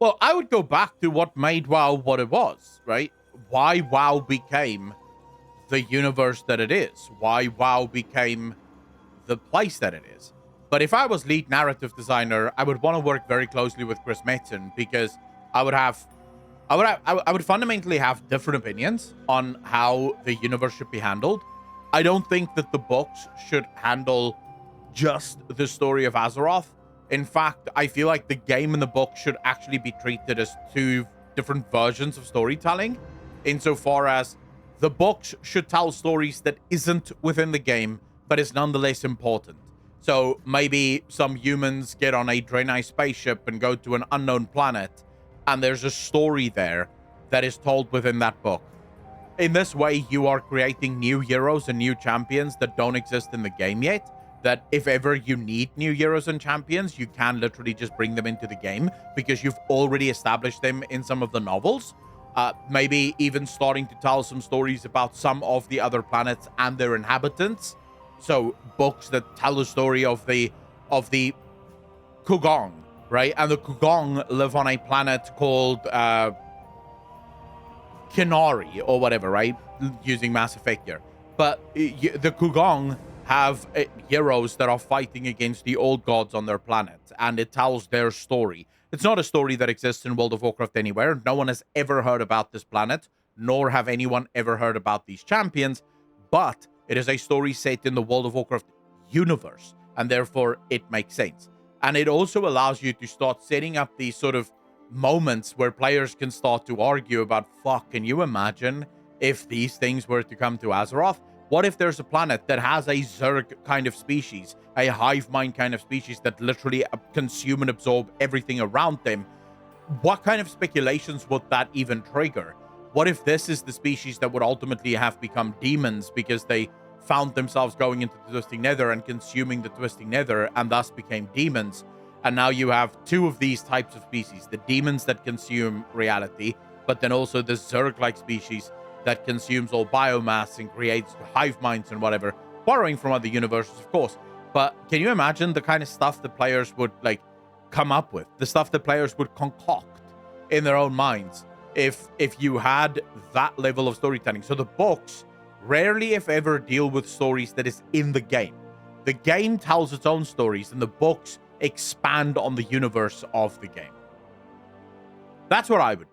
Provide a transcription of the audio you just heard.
Well, I would go back to what made WoW what it was, right? Why WoW became the universe that it is, why WoW became the place that it is. But if I was lead narrative designer, I would want to work very closely with Chris Metzen because I would have I would fundamentally have different opinions on how the universe should be handled. I don't think that the books should handle just the story of Azeroth. In fact, I feel like the game and the book should actually be treated as two different versions of storytelling, insofar as the books should tell stories that isn't within the game, but is nonetheless important. So maybe some humans get on a Draenei spaceship and go to an unknown planet, and there's a story there that is told within that book. In this way, you are creating new heroes and new champions that don't exist in the game yet. That if ever you need new heroes and champions, you can literally just bring them into the game because you've already established them in some of the novels. Maybe even starting to tell some stories about some of the other planets and their inhabitants. So books that tell the story of the Kugong, right? And the Kugong live on a planet called Kinari or whatever, right? Using Mass Effect here. But the Kugong have heroes that are fighting against the old gods on their planet, and it tells their story. It's not a story that exists in World of Warcraft anywhere. No one has ever heard about this planet, nor have anyone ever heard about these champions, but it is a story set in the World of Warcraft universe, and therefore it makes sense. And it also allows you to start setting up these sort of moments where players can start to argue about, fuck, can you imagine if these things were to come to Azeroth? What if there's a planet that has a Zerg kind of species, a hive mind kind of species that literally consume and absorb everything around them? What kind of speculations would that even trigger? What if this is the species that would ultimately have become demons because they found themselves going into the Twisting Nether and consuming the Twisting Nether and thus became demons? And now you have two of these types of species, the demons that consume reality, but then also the Zerg-like species that consumes all biomass and creates hive minds and whatever, borrowing from other universes, of course. But can you imagine the kind of stuff that players would like come up with, the stuff that players would concoct in their own minds if you had that level of storytelling? So the books rarely, if ever, deal with stories that is in the game. The game tells its own stories, and the books expand on the universe of the game. That's what I would do.